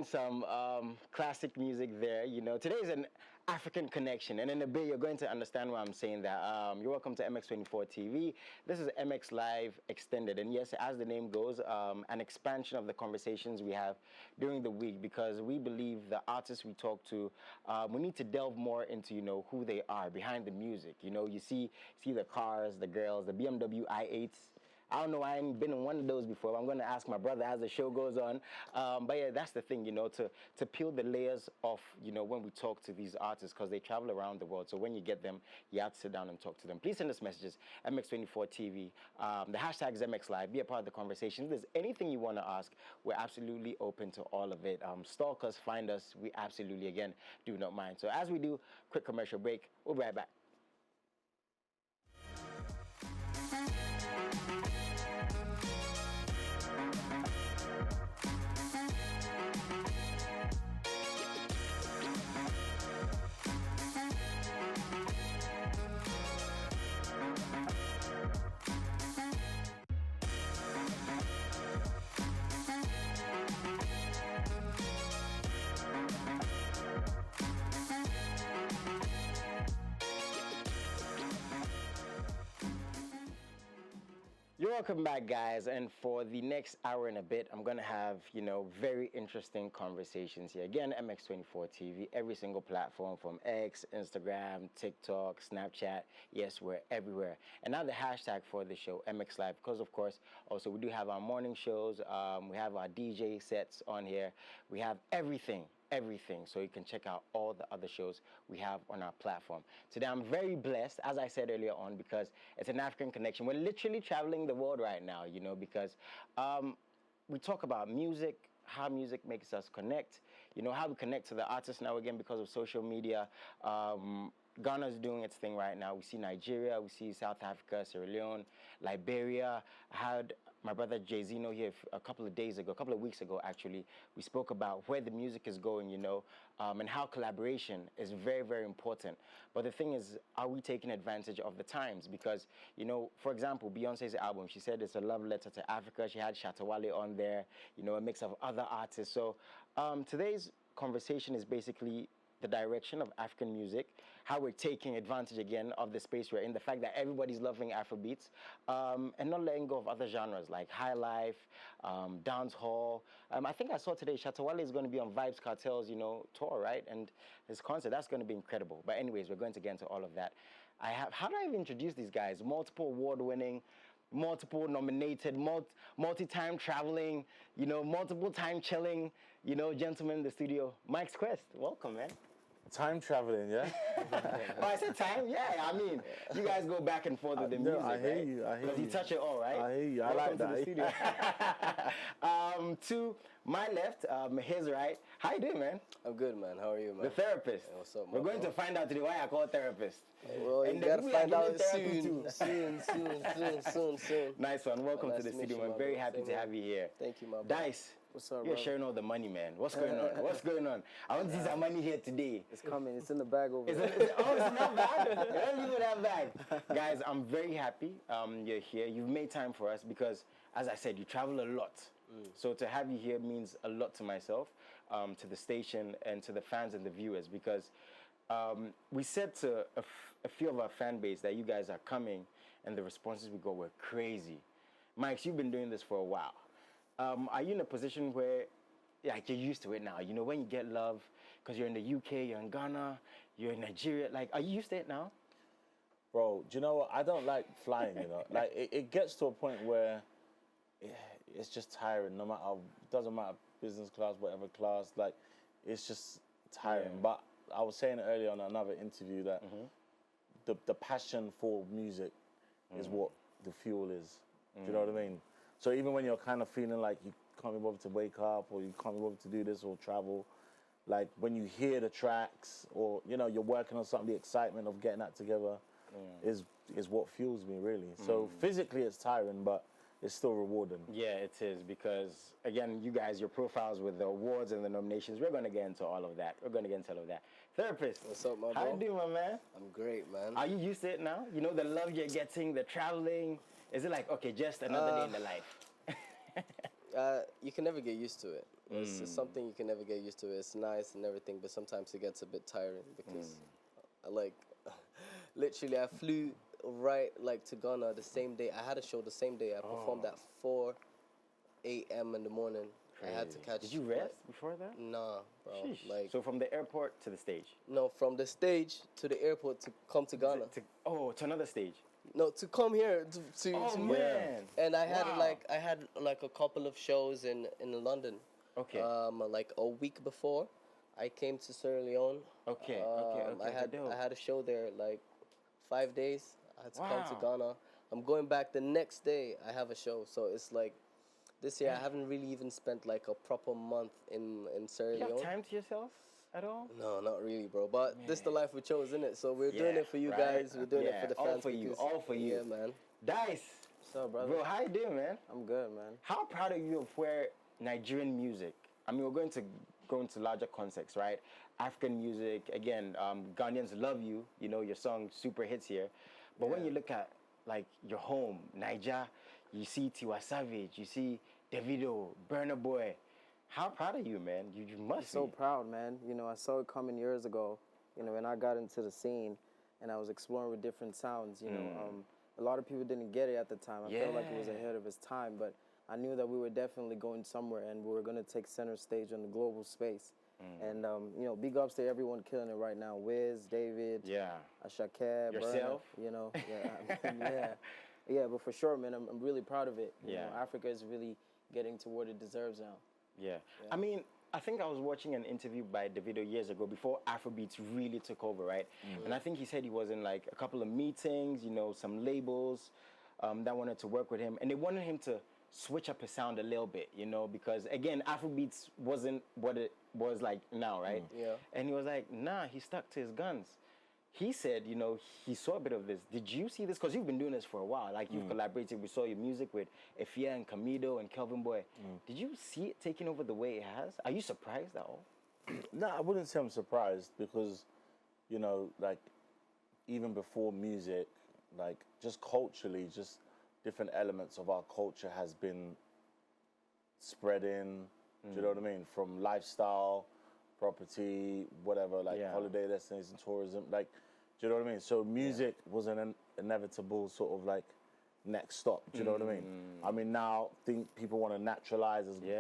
enjoying some classic music there. You know, today's an African connection, and in a bit you're going to understand why I'm saying that. You're welcome to MX24 TV. This is MX Live Extended, and yes, as the name goes, an expansion of the conversations we have during the week, because we believe the artists we talk to, we need to delve more into, you know, who they are behind the music. You know, you see the cars, the girls, the BMW i8s. I don't know, I ain't been in one of those before. I'm going to ask my brother as the show goes on. But yeah, that's the thing, you know, to peel the layers off, you know, when we talk to these artists, because they travel around the world. So when you get them, you have to sit down and talk to them. Please send us messages, MX24 TV. The hashtag is MXLIVE. Be a part of the conversation. If there's anything you want to ask, we're absolutely open to all of it. Stalk us, find us. We absolutely, again, do not mind. So as we do, quick commercial break. We'll be right back. You're welcome back, guys, and for the next hour and a bit, I'm going to have, you know, very interesting conversations here. Again, MX24 TV, every single platform from X, Instagram, TikTok, Snapchat. Yes, we're everywhere. And now the hashtag for the show, MX Live, because, of course, also we do have our morning shows. We have our DJ sets on here. We have everything. So you can check out all the other shows we have on our platform. Today I'm very blessed, as I said earlier on, because it's an African connection. We're literally traveling the world right now, you know, because we talk about music, how music makes us connect, you know, how we connect to the artists now again because of social media. Ghana's doing its thing right now. We see Nigeria, we see South Africa, Sierra Leone, Liberia. I had my brother Jay-Zeno here a couple of weeks ago actually. We spoke about where the music is going, you know, and how collaboration is very, very important. But the thing is, are we taking advantage of the times? Because, you know, for example, Beyonce's album, she said it's a love letter to Africa. She had Shatta Wale on there, you know, a mix of other artists. So today's conversation is basically the direction of African music, how we're taking advantage again of the space we're in, the fact that everybody's loving Afrobeats, and not letting go of other genres like high life, dance hall. I think I saw today Shatta Wale is going to be on Vibes Cartel's, you know, tour, right? And his concert, that's going to be incredible. But anyways, we're going to get into all of that. How do I even introduce these guys? Multiple award-winning, multiple nominated, multi-time traveling, you know, multiple time chilling, you know, gentlemen in the studio. MYX Quest, welcome, man. Time traveling, yeah? Oh, I said time? Yeah, I mean, you guys go back and forth with the music, I hear right? you, I hear you. Because you touch it all, right? I hear you, Welcome I like to that. the studio. To my left, his right. How you doing, man? I'm good, man. How are you, man? The therapist. Hey, what's up, man? We're going to find out today why I call therapist. Well, you gotta find out soon. Nice one. Welcome Nice to the to meet studio. you, I'm very bro. happy Same to here. have you here. Thank you, my bro. Dice. What's up, You're bro? sharing all the money, man. What's going on? What's going on? I want to see some money here today. It's coming. It's in the bag over there. Oh, it's not bad. Let me do that bag. Guys, I'm very happy you're here. You've made time for us because, as I said, you travel a lot. So to have you here means a lot to myself, to the station, and to the fans and the viewers, because we said to a few of our fan base that you guys are coming, and the responses we got were crazy. MYX, you've been doing this for a while. Are you in a position where, like, you're used to it now? You know, when you get love, because you're in the UK, you're in Ghana, you're in Nigeria, like, are you used to it now? Bro, do you know what? I don't like flying, you know? Like, it gets to a point where it's just tiring, no matter, doesn't matter, business class, whatever class, like, it's just tiring. Yeah. But I was saying earlier on another interview that the passion for music is what the fuel is. Do you know what I mean? So even when you're kind of feeling like you can't be bothered to wake up or you can't be bothered to do this or travel, like when you hear the tracks or, you know, you're working on something, the excitement of getting that together is what fuels me, really. So physically it's tiring, but it's still rewarding. Yeah, it is, because, again, you guys, your profiles with the awards and the nominations, we're going to get into all of that. Therapist. What's up, my bro? How you doing, my man? I'm great, man. Are you used to it now? You know, the love you're getting, the traveling. Is it like, okay, just another day in the life? You can never get used to it. It's just something you can never get used to. It's nice and everything, but sometimes it gets a bit tiring because, like, literally, I flew right like to Ghana the same day. I had a show the same day. I performed at 4 a.m. in the morning. I had to catch. Did you rest before that? Nah, bro. Sheesh. Like, So from the airport to the stage. no, from the stage to the airport to come to Ghana. To another stage. No, to come here to Oh, to man. And I had Wow. like a couple of shows in London. Okay. Like a week before, I came to Sierra Leone. Okay. I had a show there like 5 days. I had to come to Wow. Ghana. I'm going back the next day. I have a show, so it's like this year I haven't really even spent like a proper month in Sierra Do you Leone. have time to yourself at all? No, not really, bro. But this is the life we chose, isn't it? So we're doing Yeah, it for you right? guys. We're doing it Yeah, for the all fans. for you, because- all for you. Yeah, man. Dice. What's up, brother? Bro, how you doing, man? I'm good, man. How proud are you of where Nigerian music? I mean, we're going to go into larger context, right? African music, again, Ghanaians love you. You know, your song super hits here. But when you look at like your home, Niger, you see Tiwa Savage, you see Davido, Burna Boy. How proud are you, man? You must So be. proud, man. You know, I saw it coming years ago. You know, when I got into the scene and I was exploring with different sounds. You know, a lot of people didn't get it at the time. I felt like it was Yeah. ahead of its time, but I knew that we were definitely going somewhere and we were going to take center stage on the global space. And you know, big ups to everyone killing it right now. Wiz, David, Yeah. Ashake, Yourself? Burna, you know, yeah, but for sure, man, I'm really proud of it. You Yeah. know, Africa is really getting to what it deserves now. Yeah. I mean, I think I was watching an interview by Davido years ago before Afrobeats really took over, right? And I think he said he was in like a couple of meetings, you know, some labels that wanted to work with him. And they wanted him to switch up his sound a little bit, you know, because again, Afrobeats wasn't what it was like now, right? Yeah. And he was like, nah, he stuck to his guns. He said, you know, he saw a bit of this. Did you see this? Because you've been doing this for a while. Like, you've collaborated. We saw your music with Efia and Camido and Kelvin Boy. Did you see it taking over the way it has? Are you surprised at all? No, I wouldn't say I'm surprised because, you know, like, even before music, like, just culturally, just different elements of our culture has been spreading, do you know what I mean? From lifestyle, property, whatever, like holiday destination, tourism, like, do you know what I mean? So music was an inevitable sort of like next stop, do you know what I mean? I mean, now think people want to naturalize as you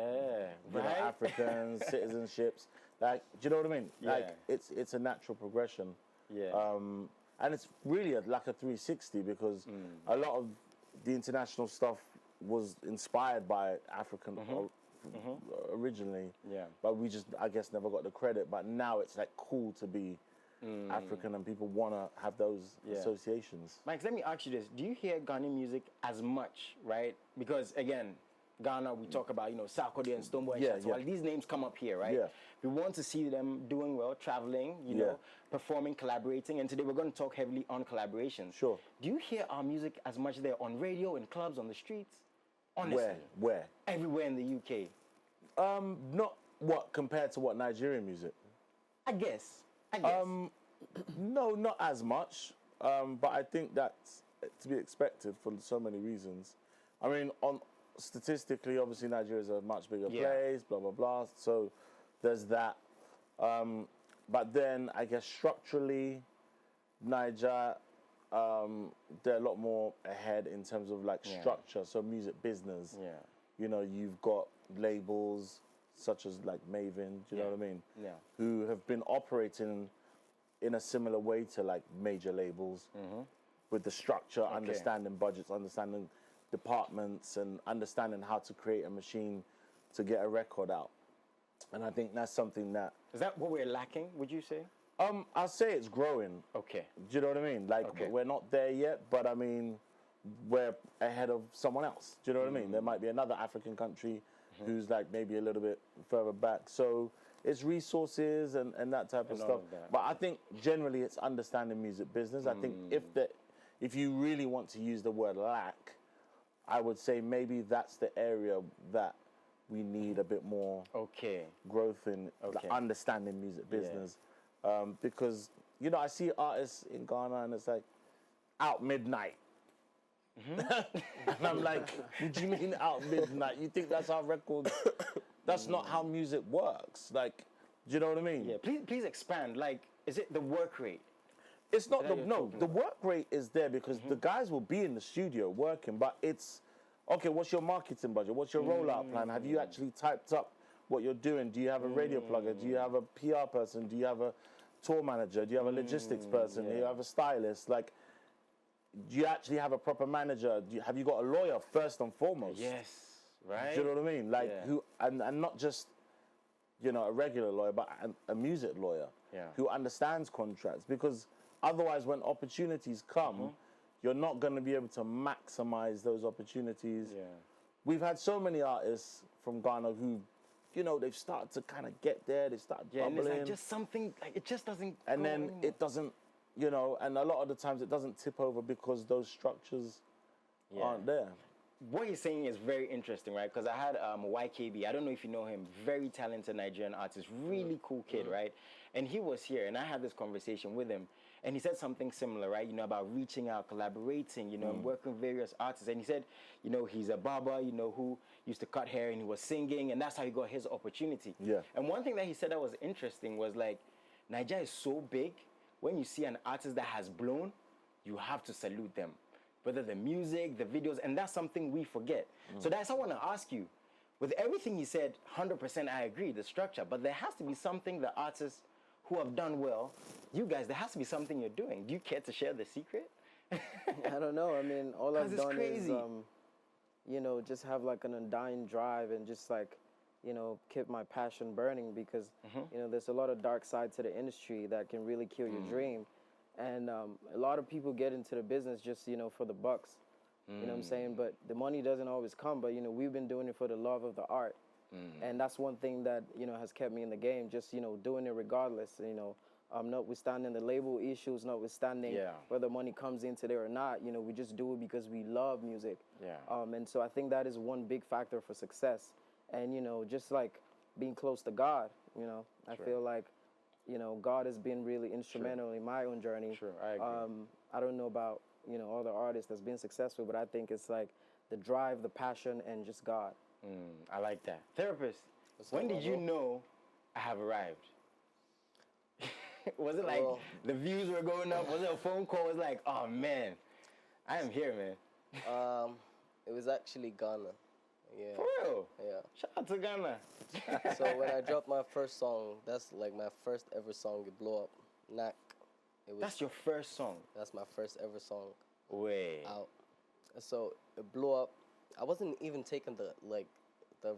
know, Africans, citizenships, like, do you know what I mean? Like, it's a natural progression. Yeah. And it's really like a 360 because a lot of the international stuff was inspired by African originally. Yeah. But we just, I guess, never got the credit. But now it's like cool to be African and people want to have those associations. Mike, let me ask you this. Do you hear Ghanaian music as much, right? Because, again, Ghana, we talk about, you know, Sarkodie and Stonebwoy and Shatawale. yeah. These names come up here, right? Yeah. We want to see them doing well, traveling, you know, performing, collaborating. And today we're going to talk heavily on collaborations. Sure. Do you hear our music as much there on radio, in clubs, on the streets? Honestly. Where? Everywhere in the UK. Not what compared to what Nigerian music. I guess. No, not as much. But I think that's to be expected for so many reasons. I mean, statistically, obviously Nigeria is a much bigger place, blah blah blah. So there's that. But then I guess structurally, Niger, they're a lot more ahead in terms of like structure. So music business. Yeah. You know, you've got labels such as like Maven. Do you know what I mean? Yeah. Who have been operating in a similar way to like major labels with the structure, understanding budgets, understanding departments, and understanding how to create a machine to get a record out. And I think that's something that Is that what we're lacking, would you say? I'll say it's growing. Okay. Do you know what I mean? Like we're not there yet, but I mean we're ahead of someone else. Do you know what I mean? There might be another African country who's like maybe a little bit further back. So it's resources and that type of all stuff. of that. But I think generally it's understanding music business. I think if you really want to use the word lack, I would say maybe that's the area that we need a bit more growth in, like, understanding music business. Because, you know, I see artists in Ghana and it's like out midnight. And I'm like, what do you mean out midnight? You think that's how records? That's not how music works. Like, do you know what I mean? Yeah, please expand. Like, is it the work rate? It's not that the you're no. talking The about? work rate is there because the guys will be in the studio working, but it's okay. What's your marketing budget? What's your rollout plan? Have you actually typed up what you're doing? Do you have a radio plugger? Do you have a PR person? Do you have a tour manager? Do you have a logistics person? Do you have a stylist? Like, do you actually have a proper manager? Have you got a lawyer first and foremost? Yes, right. Do you know what I mean? Like Yeah. who and not just a regular lawyer, but a music lawyer who understands contracts. Because otherwise, when opportunities come, you're not going to be able to maximize those opportunities. Yeah. We've had so many artists from Ghana who, they've started to kind of get there. They start Yeah, and bubbling, it's like just something, like it just doesn't and go then anymore. it doesn't. And a lot of the times it doesn't tip over because those structures aren't there. What he's saying is very interesting, right? Because I had YKB. I don't know if you know him. Very talented Nigerian artist, really cool kid, right? And he was here, and I had this conversation with him, and he said something similar, right? About reaching out, collaborating, and working with various artists. And he said, he's a barber, who used to cut hair, and he was singing, and that's how he got his opportunity. Yeah. And one thing that he said that was interesting was like, Nigeria is so big. When you see an artist that has blown, you have to salute them. Whether the music, the videos, and that's something we forget. So that's I want to ask you. With everything he said, 100% I agree, the structure, but there has to be something the artists who have done well, you guys, there has to be something you're doing. Do you care to share the secret? I don't know. I mean, all I've 'Cause it's done crazy. is, just have like an undying drive and just like, keep my passion burning because, there's a lot of dark side to the industry that can really kill your dream. And a lot of people get into the business just, for the bucks. You know what I'm saying? But the money doesn't always come. But, we've been doing it for the love of the art. And that's one thing that, has kept me in the game, just, doing it regardless, notwithstanding the label issues, notwithstanding whether money comes into there or not, we just do it because we love music. Yeah. And so I think that is one big factor for success. And, just like being close to God, I feel like, God has been really instrumental in my own journey. Sure, I agree. I don't know about, other artists that's been successful, but I think it's like the drive, the passion, and just God. I like that. Therapist, What's when up, did you Marvel? know I have arrived? Was it like Well- the views were going up? Was it a phone call? It was like, oh man, I am here, man. It was actually Ghana. Yeah. For real? Yeah. Shout out to Ghana. So when I dropped my first song, that's like my first ever song. It blew up. Knack. It was. That's your first song. That's my first ever song Way. out. So it blew up. I wasn't even taking the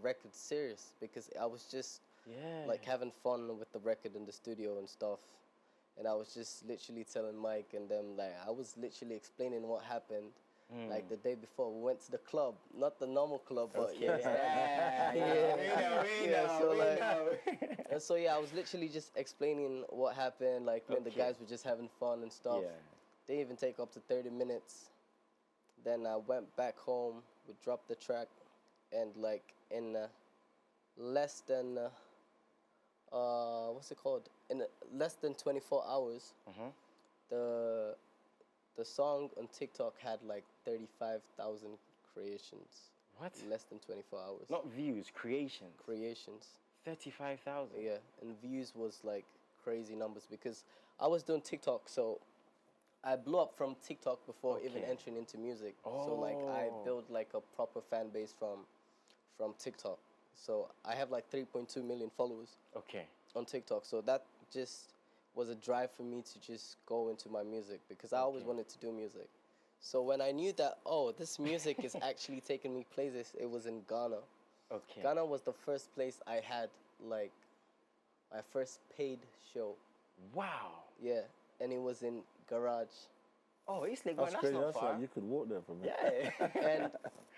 record serious because I was just Yeah. like having fun with the record in the studio and stuff. And I was just literally telling Mike and them, like, I was literally explaining what happened. Like the day before, we went to the club, not the normal club, but Yeah, we Yeah, know, so we like- know. And so yeah, I was literally just explaining what happened, like when the Okay. guys were just having fun and stuff. Yeah. They even take up to 30 minutes. Then I went back home, we dropped the track, and like in less than what's it called? In less than 24 hours, the song on TikTok had like 35,000 creations. What? In less than 24 hours. Not views, creations. Creations. 35,000. Yeah, and views was like crazy numbers because I was doing TikTok, so I blew up from TikTok before even Okay. entering into music. So like I Oh. built like a proper fan base from TikTok. So I have like 3.2 million followers Okay. on TikTok. So that just was a drive for me to just go into my music because I always wanted to do music. So when I knew that, oh, this music is actually taking me places, it was in Ghana. Okay. Ghana was the first place I had like my first paid show. Wow. Yeah, and it was in Garage. Oh, East Lake, That's that's crazy. not That's far. like you could walk there from here. Yeah. And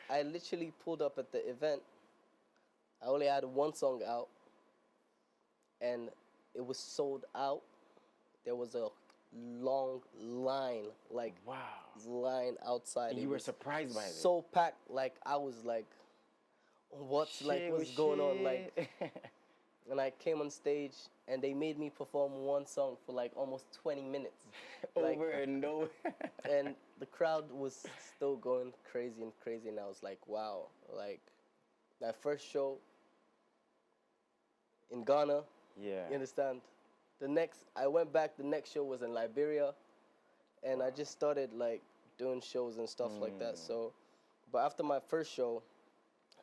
I literally pulled up at the event. I only had one song out, and it was sold out. There was a long line, like Wow. line outside. And It you were was surprised by it. so packed. Like I was like, what's Shit, like what's going on? Like shit. and I came on stage, and they made me perform one song for like almost 20 minutes. Like, Over and over. and the crowd was still going crazy and crazy, and I was like, wow. Like, that first show in Ghana, Yeah. you understand? I went back, the next show was in Liberia, and I just started like doing shows and stuff like that. So, but after my first show,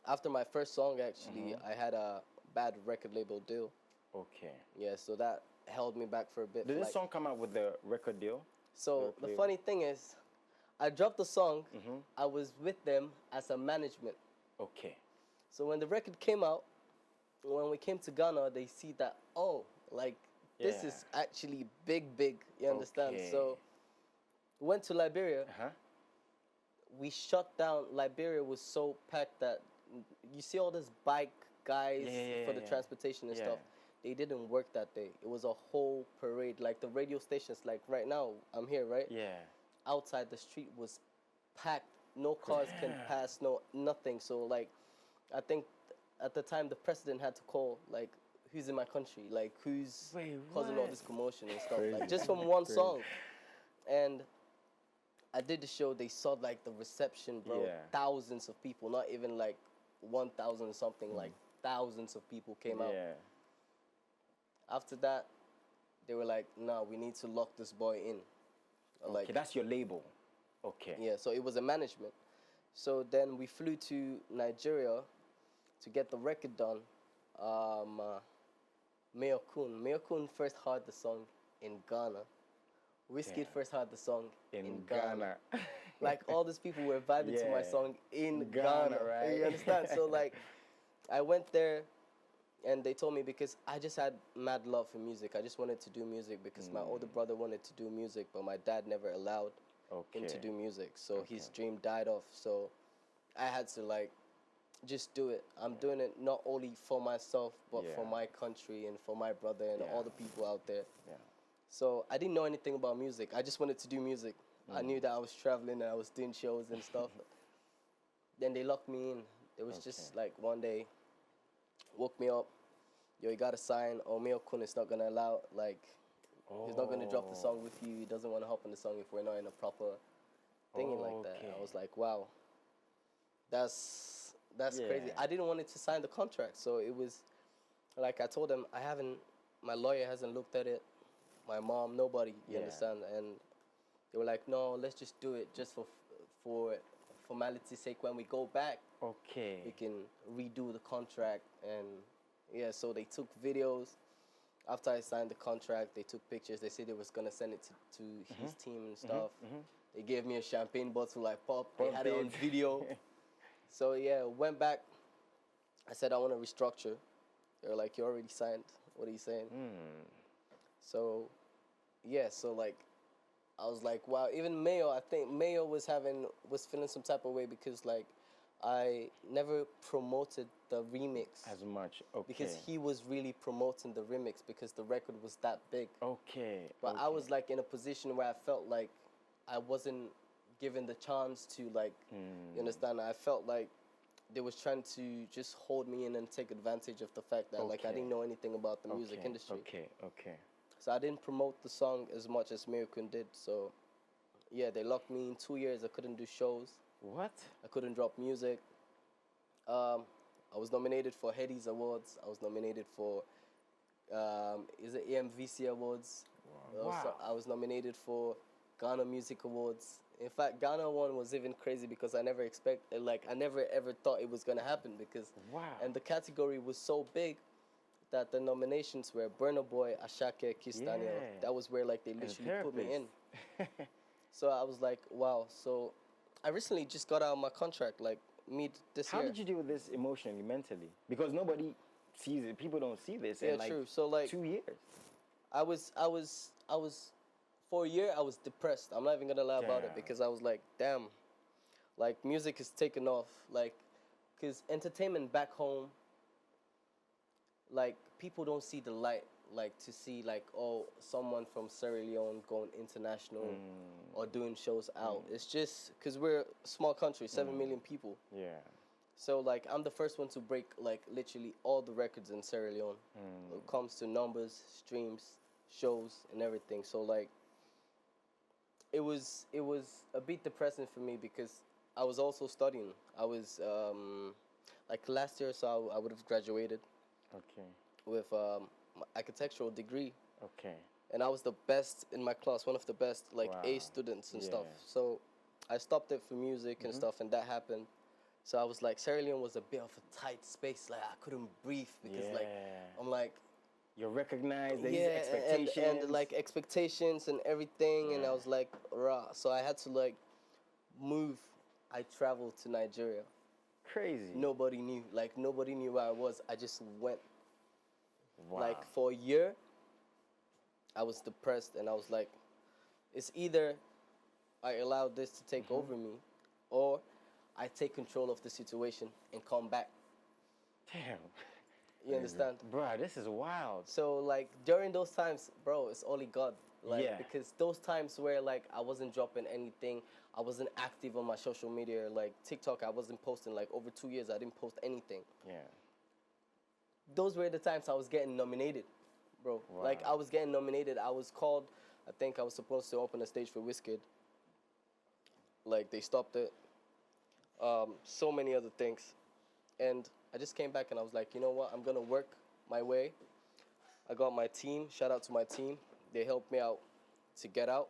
after my first song actually, I had a bad record label deal. Okay. Yeah, so that held me back for a bit. Did this like, song come out with the record deal? So the Okay. funny thing is, I dropped the song. I was with them as a management. Okay. So when the record came out, when we came to Ghana, they see that, oh, like this Yeah. is actually big. You understand? Okay. So went to Liberia. Uh-huh. We shut down. Liberia was so packed that you see all these bike guys for the transportation and stuff. They didn't work that day. It was a whole parade. Like the radio stations, like right now, I'm here, right? Yeah. Outside the street was packed. No cars can pass, nothing. So like, I think at the time the president had to call like, who's in my country? Like who's causing all this commotion and stuff? Like just from one song. And I did the show. They saw like the reception, bro. Yeah. Thousands of people, not even like 1,000 something. Like thousands of people came out. Yeah. After that, they were like, "Nah, we need to lock this boy in." Like, Okay, that's your label. Okay. yeah, so it was a management. So then we flew to Nigeria to get the record done. Mayor Kun first heard the song in Ghana. Wizkid first heard the song in Ghana. Like all these people were vibing to my Yeah. song in Ghana, Ghana. right? You understand? So like, I went there, and they told me, because I just had mad love for music. I just wanted to do music because my older brother wanted to do music, but my dad never allowed him to do music. So his dream died off. So I had to like just do it. I'm doing it not only for myself, but for my country and for my brother and all the people out there. Yeah. So I didn't know anything about music. I just wanted to do music. I knew that I was traveling and I was doing shows and stuff. Then they locked me in. It was just like one day, woke me up. Yo, you gotta sign. Or Mayor Kun is not gonna allow, like, he's not gonna drop the song with you. He doesn't want to hop on the song if we're not in a proper thingy like that. I was like, wow, that's crazy. I didn't want it to sign the contract, so it was like I told them my lawyer hasn't looked at it, my mom, nobody. You understand? And they were like, no, let's just do it just for formality's sake. When we go back, we can redo the contract. And yeah, so they took videos. After I signed the contract, they took pictures. They said they was gonna send it to his team and stuff. They gave me a champagne bottle, like pop. They had it on video. So yeah, went back. I said I want to restructure. They were like, you already signed. What are you saying? So yeah, so like, I was like, wow. Even Mayo, I think Mayo was feeling some type of way because like, I never promoted the remix As much. Okay. because he was really promoting the remix because the record was that big. Okay. But I was like in a position where I felt like I wasn't given the chance to like, you understand? I felt like they was trying to just hold me in and take advantage of the fact that like I didn't know anything about the music industry. Okay. So I didn't promote the song as much as Miracle did. So yeah, they locked me in 2 years. I couldn't do shows. What? I couldn't drop music. I was nominated for Headies Awards. I was nominated for is it EMVC Awards. Wow. I was nominated for Ghana Music Awards. In fact, Ghana one was even crazy because I never ever thought it was gonna happen because and the category was so big that the nominations were Burna Boy, Ashake, Kiss Daniel. That was where like they literally put me in. So I was like, wow. So I recently just got out of my contract, like mid this year. How did you deal with this emotionally, mentally? Because nobody sees it. People don't see this. Yeah, in like true. So like 2 years. I was for a year I was depressed. I'm not even gonna lie about it because I was like, damn, like music is taking off. Like, cause entertainment back home, like people don't see the light. Like to see like, oh, someone from Sierra Leone going international or doing shows out. It's just because we're a small country, 7 million people. Yeah. So like I'm the first one to break like literally all the records in Sierra Leone when it comes to numbers, streams, shows, and everything. So like it was a bit depressing for me because I was also studying. I was like last year, so I would have graduated Okay. with my architectural degree, Okay. and I was the best in my class, one of the best like Wow. A students and stuff. Yeah. So I stopped it for music and stuff, and that happened. So I was like, Sierra Leone was a bit of a tight space. Like I couldn't breathe because like Yeah. I'm like You're recognized. There's yeah, expectations. and like expectations and everything, and I Yeah. was like rah. So I had to like move. I traveled to Nigeria. Crazy. Nobody knew. Like nobody knew where I was. I just went. Wow. Like for a year, I was depressed, and I was like, it's either I allow this to take over me, or I take control of the situation and come back. Damn. You understand? Bruh, this is wild. So like during those times, bro, it's only God. Like Yeah. because those times where like I wasn't dropping anything, I wasn't active on my social media, like TikTok, I wasn't posting. Like over 2 years, I didn't post anything. Yeah. Those were the times I was getting nominated, bro. Wow. Like I was getting nominated. I was called. I think I was supposed to open a stage for Wizkid. Like they stopped it. So many other things, and I just came back and I was like, you know what? I'm gonna work my way. I got my team. Shout out to my team. They helped me out to get out,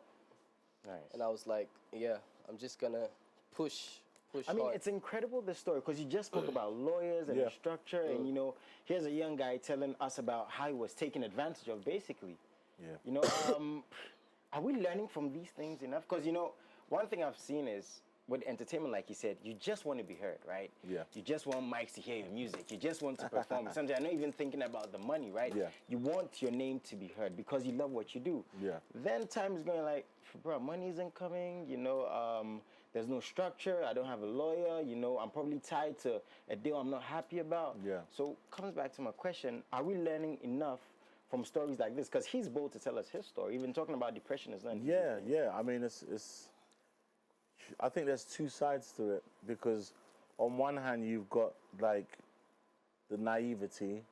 Nice. and I was like, yeah, I'm just gonna push I mean, hard. it's incredible, this story, because you just spoke about lawyers and Yeah. the structure, and, you know, here's a young guy telling us about how he was taken advantage of, basically. Yeah. You know, are we learning from these things enough? Because, you know, one thing I've seen is, with entertainment, like you said, you just want to be heard, right? Yeah. You just want mics to hear your music. You just want to perform. Sometimes I'm not even thinking about the money, right? Yeah. You want your name to be heard because you love what you do. Yeah. Then time is going like, bro, money isn't coming, you know, there's no structure, I don't have a lawyer, you know, I'm probably tied to a deal I'm not happy about. Yeah. So comes back to my question, are we learning enough from stories like this? Because he's bold to tell us his story. Even talking about depression is not easy. Yeah, yeah. I mean, it's. I think there's two sides to it because, on one hand, you've got like the naivety,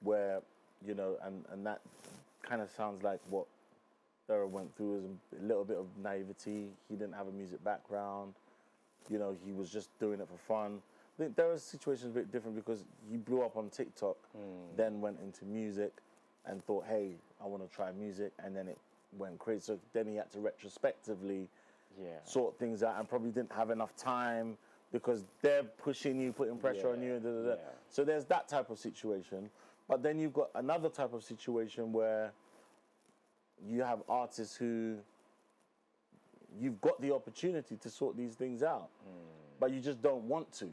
where you know, and that kind of sounds like what Thera went through is a little bit of naivety. He didn't have a music background. You know, he was just doing it for fun. I think Thera's situation is a bit different because he blew up on TikTok, then went into music, and thought, hey, I want to try music, and then it went crazy. So then he had to retrospectively sort things out and probably didn't have enough time because they're pushing you, putting pressure on you. Yeah. So there's that type of situation. But then you've got another type of situation where you have artists who you've got the opportunity to sort these things out, but you just don't want to.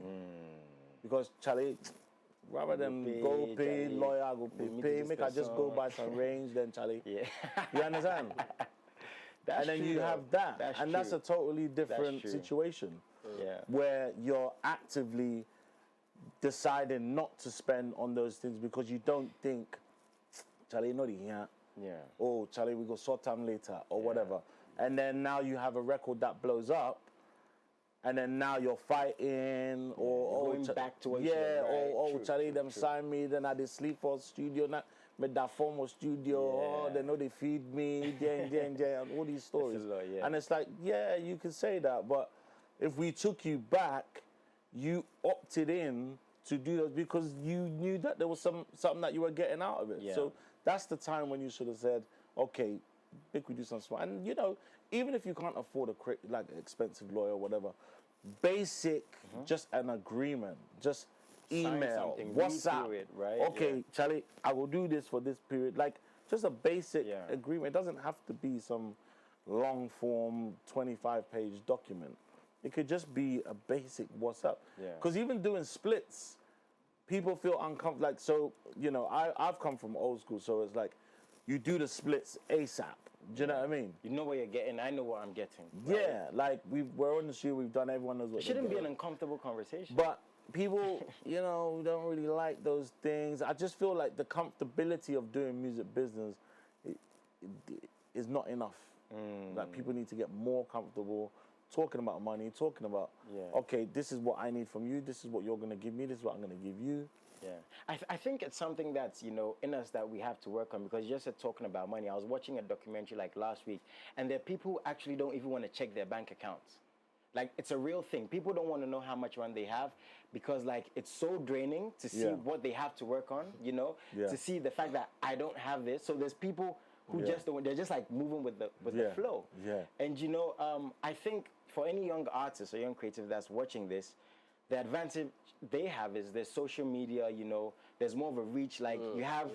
Because, Charlie, rather than go pay Charlie. lawyer, go We meet pay, this make I just go person. buy some range, then, Charlie. Yeah. You understand? That's And then true, you though. have that. And that's true. a totally different true. situation Yeah. where you're actively deciding not to spend on those things because you don't think, Charlie, not here. Yeah. Oh, Charlie, we go sort time later or whatever. And then now you have a record that blows up, and then now you're fighting or you're going back to what you yeah, said, right. or True, Charlie, true, them true. sign me, then I did sleep for studio, not with that formal studio, oh, Yeah. they know they feed me, and all these stories. a lot, yeah. And it's like, yeah, you can say that, but if we took you back, you opted in to do those because you knew that there was something that you were getting out of it. Yeah. So that's the time when you should have said, okay, think we do something smart. And you know, even if you can't afford like an expensive lawyer or whatever, basic, just an agreement, just email, something, read WhatsApp, through it, right? Okay, Yeah. Charlie, I will do this for this period. Like just a basic Yeah. agreement. It doesn't have to be some long form 25-page document. It could just be a basic WhatsApp. Yeah. Because even doing splits, people feel uncomfortable. Like, so, you know, I've come from old school, so it's like you do the splits ASAP. Do you know what I mean? You know what you're getting. I know what I'm getting. Right? Yeah, like we're on the street, we've done, everyone knows what It shouldn't be they're an uncomfortable conversation. But people, you know, don't really like those things. I just feel like the comfortability of doing music business is not enough. Like people need to get more comfortable talking about money, talking about, Yeah. okay, this is what I need from you, this is what you're going to give me, this is what I'm going to give you. Yeah, I think it's something that's, you know, in us that we have to work on, because you just said talking about money. I was watching a documentary like last week, and there are people who actually don't even want to check their bank accounts. Like, it's a real thing. People don't want to know how much money they have, because, like, it's so draining to see Yeah. what they have to work on, you know, Yeah. to see the fact that I don't have this. So there's people who Yeah. just don't, they're just like moving with the Yeah. flow. Yeah. And, you know, I think for any young artist or young creative that's watching this, the advantage they have is there's social media, you know, there's more of a reach. Like, you have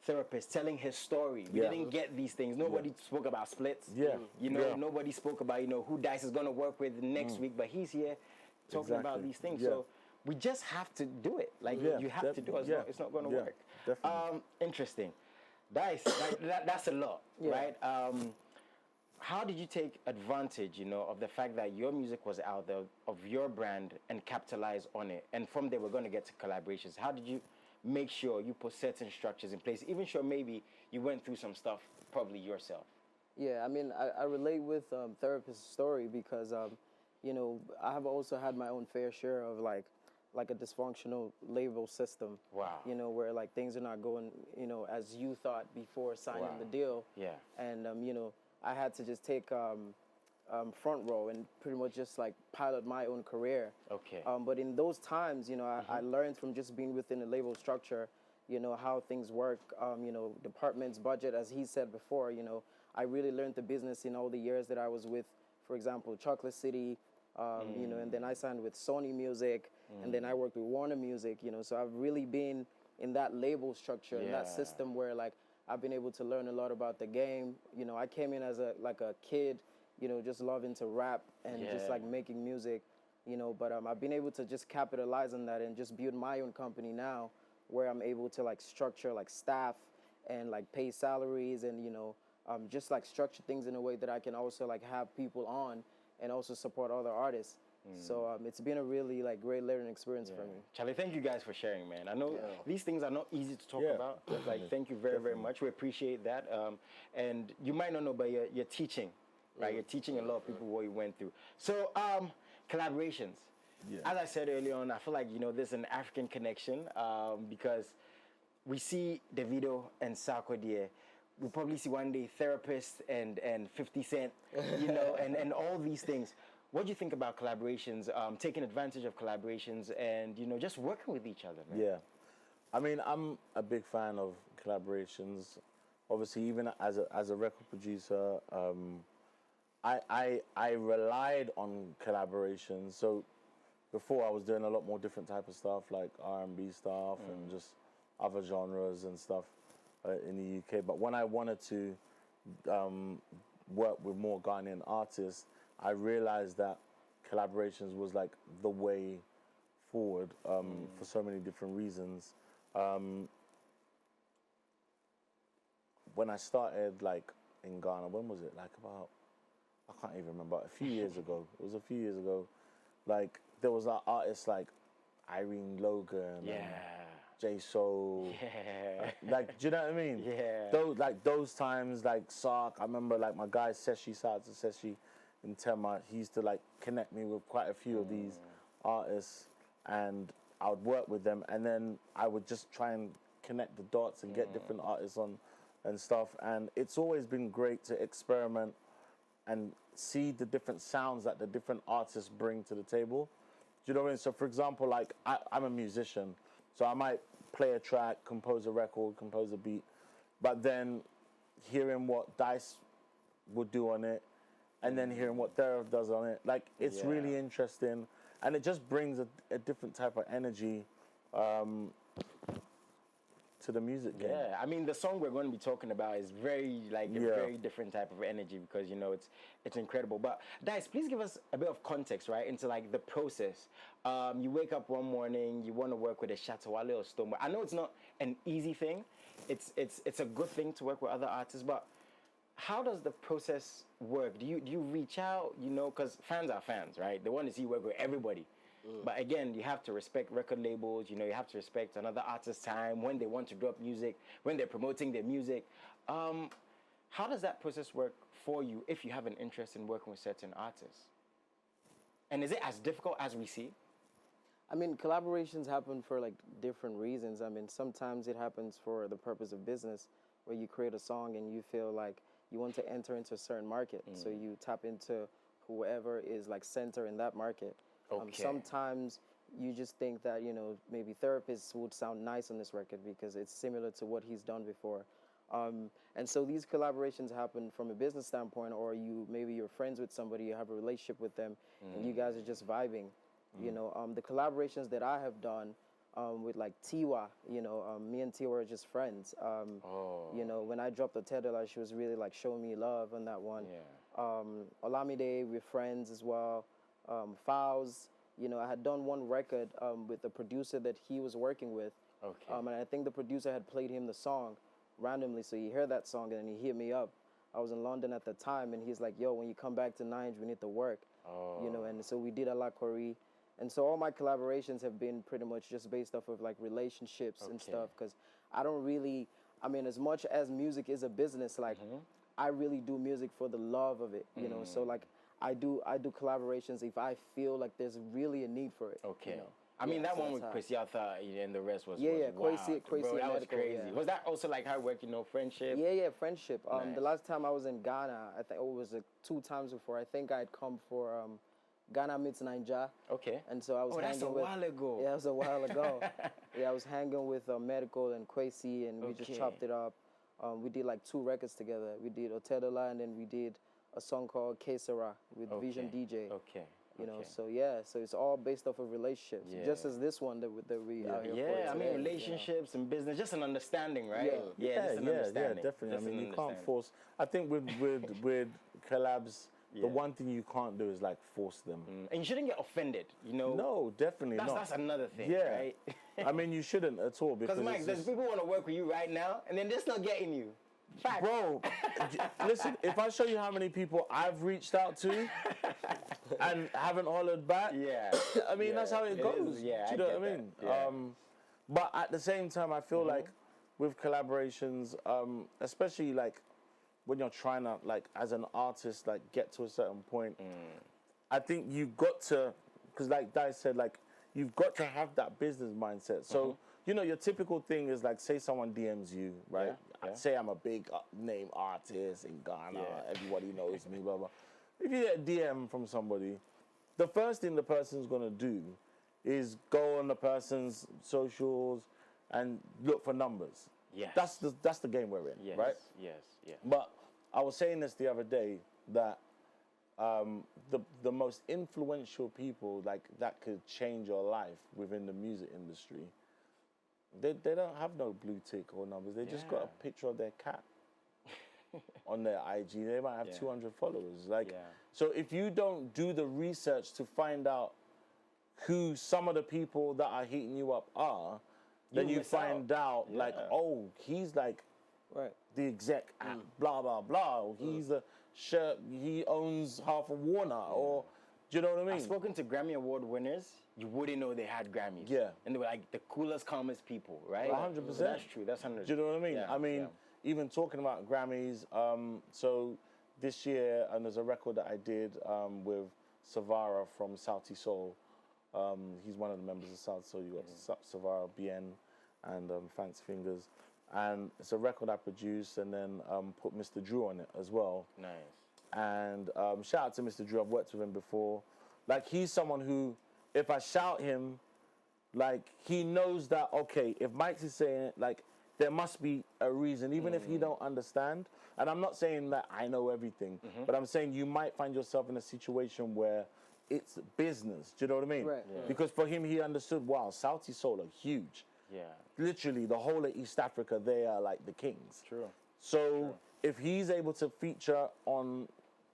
Therapist telling his story. We Yeah. didn't get these things. Nobody spoke about splits. Yeah. You know, Yeah. nobody spoke about, you know, who Dice is going to work with next week, but he's here talking about Exactly. these things. Yeah. So we just have to do it. Like, Yeah, you have to do it. yeah. It's not going to Yeah, work. definitely. Interesting. Dice, that's a lot, right? How did you take advantage, you know, of the fact that your music was out there, of your brand, and capitalize on it? And from there, we're going to get to collaborations. How did you make sure you put certain structures in place, even sure maybe you went through some stuff probably yourself? Yeah, I mean, I relate with Therapist's story because, you know, I have also had my own fair share of like a dysfunctional label system. Wow. You know, where like things are not going, you know, as you thought before signing Wow. the deal. Yeah. And you know, I had to just take front row and pretty much just like pilot my own career. Okay. But in those times, you know, I learned from just being within the label structure, you know, how things work, you know, departments, budget, as he said before, you know, I really learned the business in all the years that I was with, for example, Chocolate City, you know, and then I signed with Sony Music, and then I worked with Warner Music, you know, so I've really been in that label structure, in that Yeah. system where like I've been able to learn a lot about the game. You know, I came in as a kid, you know, just loving to rap and just Yeah. like making music, you know, but I've been able to just capitalize on that and just build my own company now where I'm able to like structure like staff and like pay salaries and, you know, just like structure things in a way that I can also like have people on and also support other artists. So it's been a really like great learning experience for me. Charlie, thank you guys for sharing, man. I know these things are not easy to talk Yeah, about. definitely. Like, thank you very, very much. We appreciate that. And you might not know, but you're teaching, right? You're teaching a lot of people what you went through. So, collaborations. Yeah. As I said earlier on, I feel like, you know, there's an African connection because we see Davido and Sarkodie. We'll probably see one day Therapist and 50 Cent, you know, and all these things. What do you think about collaborations, taking advantage of collaborations and, you know, just working with each other, man? Yeah. I mean, I'm a big fan of collaborations. Obviously, even as a record producer, I relied on collaborations. So before I was doing a lot more different type of stuff, like R&B stuff and just other genres and stuff in the UK. But when I wanted to work with more Ghanaian artists, I realized that collaborations was like the way forward for so many different reasons. When I started like in Ghana, when was it? Like about, I can't even remember, a few years ago. It was a few years ago. Like there was artists like Irene Logan Yeah. and J Soul. Yeah. Like, do you know what I mean? Yeah. Those times, like Sark, I remember like my guy Seshi, shout out to Seshi in Tema, he used to like connect me with quite a few of these artists, and I would work with them, and then I would just try and connect the dots and get different artists on and stuff. And it's always been great to experiment and see the different sounds that the different artists bring to the table. Do you know what I mean? So for example, like I'm a musician, so I might play a track, compose a record, compose a beat, but then hearing what Dice would do on it, and then hearing what Thera does on it, like it's really interesting, and it just brings a different type of energy to the music game. Yeah, I mean, the song we're going to be talking about is very, like, a very different type of energy because, you know, it's incredible. But, Dice, please give us a bit of context, right, into, like, the process. You wake up one morning, you want to work with a Shatawale or Stone. I know it's not an easy thing. It's a good thing to work with other artists, but how does the process work? Do you reach out, you know, because fans are fans, right? They want to see you work with everybody. But again, you have to respect record labels, you know, you have to respect another artist's time when they want to drop music, when they're promoting their music. How does that process work for you if you have an interest in working with certain artists? And is it as difficult as we see? I mean, collaborations happen for like different reasons. I mean, sometimes it happens for the purpose of business, where you create a song and you feel like you want to enter into a certain market, so you tap into whoever is like center in that market. Okay. Sometimes you just think that, you know, maybe Therapist would sound nice on this record because it's similar to what he's done before. And so these collaborations happen from a business standpoint, or maybe you're friends with somebody, you have a relationship with them, and you guys are just vibing. You know, the collaborations that I have done with like Tiwa, you know, me and Tiwa are just friends. You know, when I dropped Otedela, she was really like showing me love on that one. Olamide, we're friends as well. Fowls, you know, I had done one record with a producer that he was working with. And I think the producer had played him the song randomly, so he heard that song and then he hit me up. I was in London at the time, and he's like, yo, when you come back to Nige, we need to work. You know, and so we did a La Corrie. And so all my collaborations have been pretty much just based off of like relationships and stuff, because I don't really, I mean, as much as music is a business, like I really do music for the love of it, you know. So like I do collaborations if I feel like there's really a need for it. You know? I mean, that so one with that's Kwesi Arthur and the rest was Yeah, wild. Kwesi Bro, that was Medical, crazy. yeah. Was that also like hard work, you know, friendship? Yeah, friendship. Nice. The last time I was in Ghana, I think it was 2 times before. I think I'd come for Ghana meets Naija. And so I was hanging that's a with, while ago. Yeah, it was a while ago. I was hanging with Medical and Kwesi, and we just chopped it up. We did like 2 records together. We did Otedela, and then we did a song called Kesara with Vision DJ. You know, so so it's all based off of relationships, just as this one that we out here for I mean, today, relationships and business, just an understanding, right? Just an understanding. Definitely. Just I mean, an you can't understanding. force. I think with collabs, the one thing you can't do is like force them. And you shouldn't get offended, you know? No, definitely not. That's another thing, right? I mean, you shouldn't at all, because Mike, there's people want to work with you right now, and then they're still getting you. Fact. Bro, listen, if I show you how many people I've reached out to and haven't hollered back, I mean, that's how it goes. Is, do you know what I mean? But at the same time, I feel like with collaborations, especially like when you're trying to, like, as an artist, like, get to a certain point, I think you've got to, because like Dai said, like, you've got to have that business mindset. So, you know, your typical thing is like, say someone DMs you, right? Say I'm a big name artist in Ghana, everybody knows me, blah, blah. If you get a DM from somebody, the first thing the person's gonna do is go on the person's socials and look for numbers. That's the game we're in, right? But I was saying this the other day, that the most influential people like that could change your life within the music industry, they don't have no blue tick or numbers. They just got a picture of their cat on their IG. They might have 200 followers. Like, so if you don't do the research to find out who some of the people that are hitting you up are, then you find out like, oh, he's like the exec at blah blah blah. He's a shirt. He owns half of Warner, or do you know what I mean? I've spoken to Grammy Award winners. You wouldn't know they had Grammys. And they were like the coolest, calmest people, right? 100%. So that's true. That's 100%. Do you know what I mean? I mean, even talking about Grammys. So this year, and there's a record that I did with Savara from Salty Soul. He's one of the members of Salty Soul. You got Savara, BN, and Fancy Fingers. And it's a record I produced, and then put Mr. Drew on it as well. And shout out to Mr. Drew. I've worked with him before. Like, he's someone who, if I shout him, like, he knows that, okay, if Mike's is saying it, like, there must be a reason, even if he don't understand. And I'm not saying that I know everything, but I'm saying you might find yourself in a situation where it's business. Do you know what I mean? Because for him, he understood, wow, Salty Soul are huge. Literally, the whole of East Africa, they are like the kings. So if he's able to feature on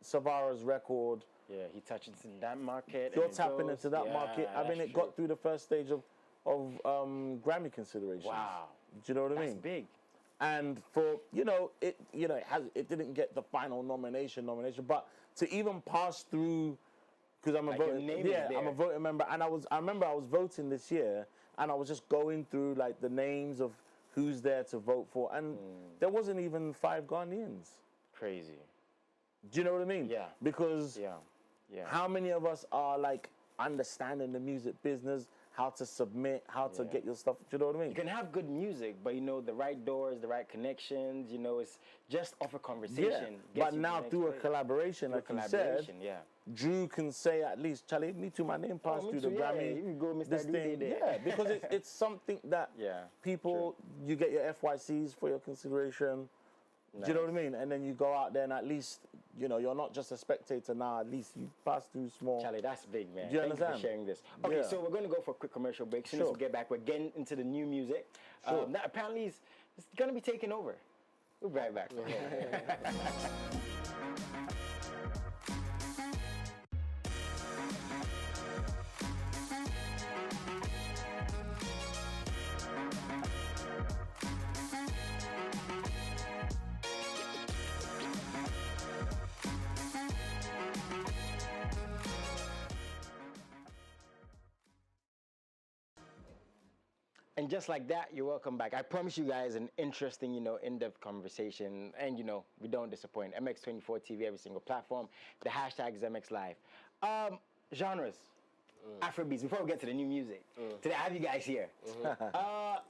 Savara's record, he touches in that market. You're tapping into that market. I mean, it got through the first stage of Grammy considerations. Wow. Do you know what I mean? That's big. And for, it didn't get the final nomination, but to even pass through, because I'm a voting member, and I remember I was voting this year, and I was just going through like the names of who's there to vote for, and there wasn't even 5 Ghanaians. Crazy. Do you know what I mean? Because Yeah. How many of us are like understanding the music business, how to submit, how to get your stuff? Do you know what I mean? You can have good music, but you know the right doors, the right connections. You know, it's just off a conversation. Yeah. gets But you to now the next through a place. collaboration, Through a like you said, collaboration, yeah. Drew can say at least, Charlie, me too, my name passed me through the too, yeah, Grammy. you go, Mr. This DJ thing, there. yeah, because it's something that Yeah, people, you get your FYCs for your consideration. Do you know what I mean? And then you go out there and at least, you know, you're not just a spectator now. At least you pass through small. Charlie, that's big, man. Do you Thank you understand? for sharing this. Okay, Yeah. so we're going to go for a quick commercial break. As soon as Sure. we get back, we're getting into the new music. Sure. That apparently is going to be taking over. We'll be right back. And just like that, you're welcome back. I promise you guys an interesting, you know, in-depth conversation. And, you know, we don't disappoint. MX24 TV, every single platform. The hashtag is MXLIVE. Genres. Afrobeats. Before we get to the new music. Today, I have you guys here.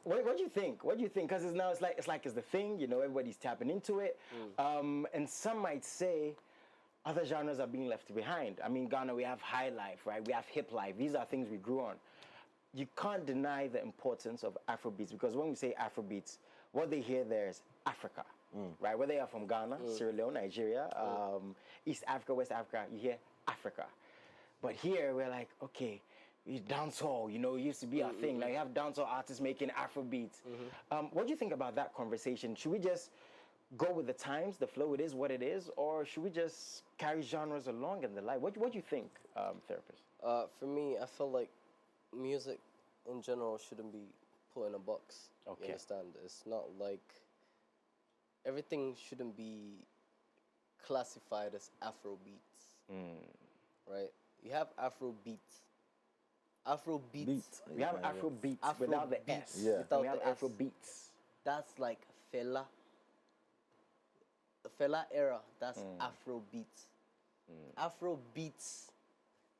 What do you think? What do you think? Because it's like it's the thing, you know, everybody's tapping into it. And some might say other genres are being left behind. I mean, Ghana, we have high life, right? We have hip life. These are things we grew on. You can't deny the importance of Afrobeats, because when we say Afrobeats, what they hear there is Africa, right? Whether you're from Ghana, Sierra Leone, Nigeria, East Africa, West Africa, you hear Africa. But here we're like, okay, dancehall, you know, it used to be our thing. Now you have dancehall artists making Afrobeats. What do you think about that conversation? Should we just go with the times, the flow, it is what it is, or should we just carry genres along in the life? What do you think, therapist? For me, I feel like music in general shouldn't be put in a box. Okay. You understand? It's not like everything shouldn't be classified as Afro beats. Right? You have Afro beats. Afro beats. We have Afro beats without the S. Yeah. Without We have the S. Afro beats. That's like Fela. The Fela era, that's Afro beats. Afro beats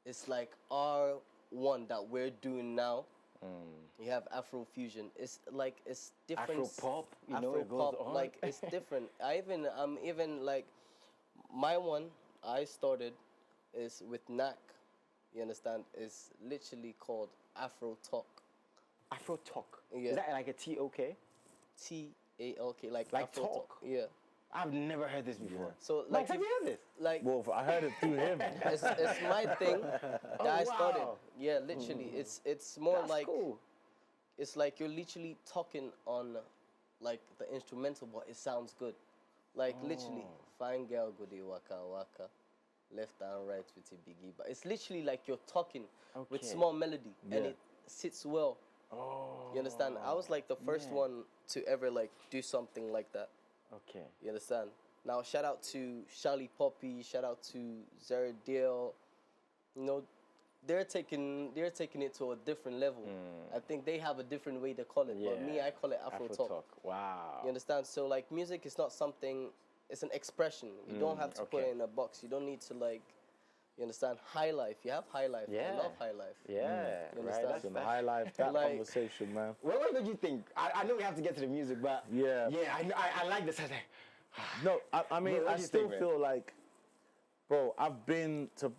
is like our one that we're doing now. You have Afro fusion. It's like it's different. Afro pop, you know, Afro it goes pop, on. like it's different. I'm even like my one I started is with Knack. You understand? It's literally called Afro Talk. Afro talk. Yeah. Is that like a T-O-K? TALK, like Like Afro talk? Yeah. I've never heard this before. So Like, like have you heard this? like Well, I heard it through him. it's my thing that I started. wow. Yeah, literally. It's more That's like cool. it's like you're literally talking on like the instrumental, but it sounds good. Like literally, fine girl, goody waka waka, left and right with a biggie. But it's literally like you're talking with Okay. small melody, and Yeah. it sits well. You understand? I was like the first one to ever like do something like that. Okay. You understand? Now, shout out to Charlie Poppy, shout out to Zara Dale. You know, they're taking it to a different level. I think they have a different way to call it, but me, I call it Afro Talk. Wow. You understand? So, like, music is not something, it's an expression. You don't have to put okay. it in a box. You don't need to, like, you understand? High life. You have high life. Yeah. I love high life. Yeah, You right. understand? That's, And high life, that Like- conversation, man. what did you think? I know we have to get to the music, but Yeah. I like this. No, I mean, What do I you still think, man? feel like, bro, I've been to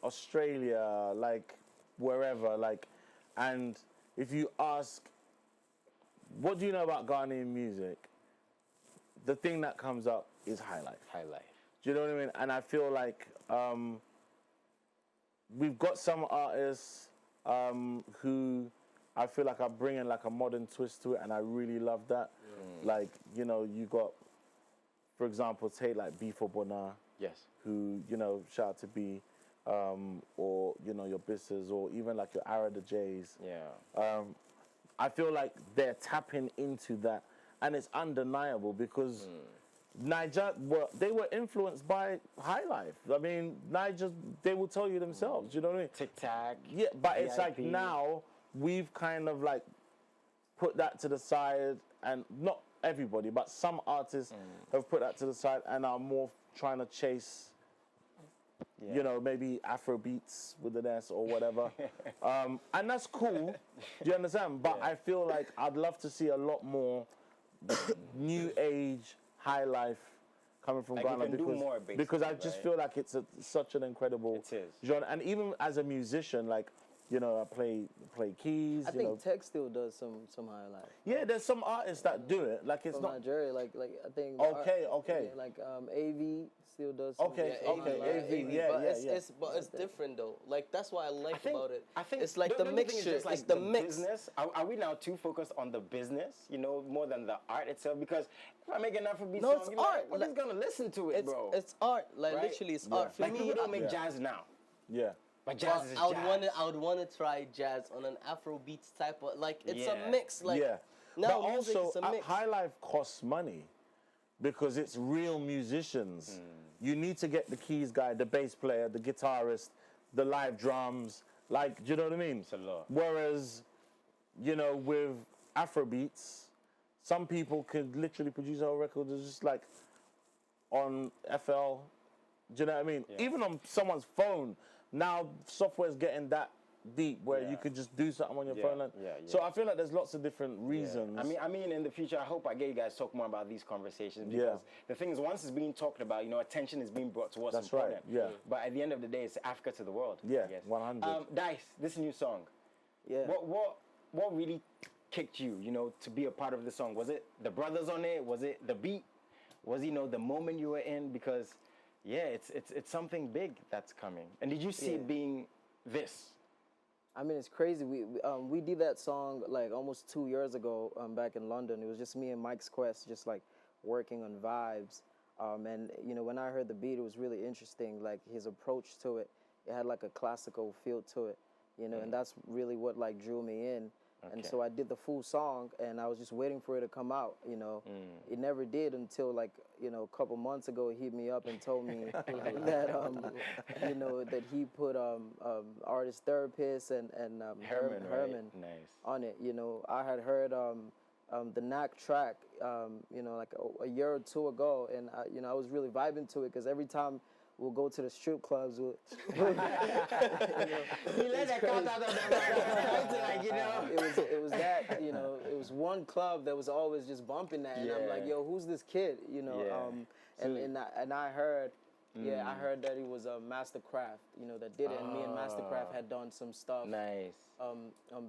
Australia, like wherever, like, and if you ask, what do you know about Ghanaian music? The thing that comes up is high life. High life. Do you know what I mean? And I feel like we've got some artists who I feel like are bringing like a modern twist to it, and I really love that. Like, you know, you got, for example, take like B4 Bona, Yes. who, you know, shout out to B, or, you know, your Bissers, or even like your Ara the J's. Yeah. I feel like they're tapping into that, and it's undeniable because Niger they were influenced by high life. I mean, Niger, they will tell you themselves. You know what I mean? Tic Tac. Yeah, but it's like VIP. now we've kind of like put that to the side, and not everybody, but some artists have put that to the side and are more trying to chase you know, maybe Afro beats with an S or whatever. And that's cool. Do you understand? But I feel like I'd love to see a lot more new age, high life coming from Like Ghana you can do more, because I basically, just right? feel like it's such an incredible It is. genre. And even as a musician, like, you know, I play keys. I you know. think Tech still does some high life. Yeah, there's some artists that do it. Like it's From not Nigeria, like I think. Okay. Yeah, like AV still does. Some Okay, Yeah, okay, AV, AV, yeah, but yeah. it's different though. Like that's what I like about it. I think it's like don't the you think it's mixture. just like It's the mix. Business. Are we now too focused on the business, you know, more than the art itself? Because if I make an Afrobeat No, song, it's you're like, art. well, who's gonna listen to it, bro? It's art. Like Right? literally, it's Yeah. art. For Like me, people don't make Yeah. jazz now, yeah. but jazz is I would jazz. want to try jazz on an Afro beats type of like it's Yeah. a mix. Like yeah. now But music also, is a mix. high life costs money because it's real musicians. You need to get the keys guy, the bass player, the guitarist, the live drums. Like, do you know what I mean? It's a lot. Whereas, you know, with Afrobeats, some people could literally produce a whole record that's just like on FL. Do you know what I mean? Yeah. Even on someone's phone, now software's getting that deep where Yeah. you could just do something on your Yeah, phone. And yeah, So yeah. I feel like there's lots of different reasons. I mean, in the future, I hope I get you guys talk more about these conversations Yeah. because the thing is, once it's being talked about, you know, attention is being brought to what's That's right, important. yeah. But at the end of the day, it's Africa to the world. Yeah, I guess. 100. Dice, this new song. Yeah. What really kicked you, you know, to be a part of the song? Was it the brothers on it? Was it the beat? Was you know the moment you were in? Because yeah, it's something big that's coming. And did you see it being this? I mean, it's crazy. We did that song like almost 2 years ago back in London. It was just me and MYX Quest, just like working on vibes. And you know, when I heard the beat, it was really interesting. Like his approach to it, it had like a classical feel to it, you know, and that's really what like drew me in. And Okay. so I did the full song, and I was just waiting for it to come out. You know, it never did until like you know a couple months ago. He hit me up and told me that you know that he put artist therapist and Herman, right? Herman Nice. on it. You know, I had heard the Knack track, you know, like a year or two ago, and you know I was really vibing to it because every time we'll go to the strip clubs. He let that cut out of the like, you know. It was that, you know, it was one club that was always just bumping that, and I'm like, Yeah. yo, who's this kid, you know? Yeah. And I heard, I heard that he was a Mastercraft, you know, that did it, and me and Mastercraft had done some stuff Nice.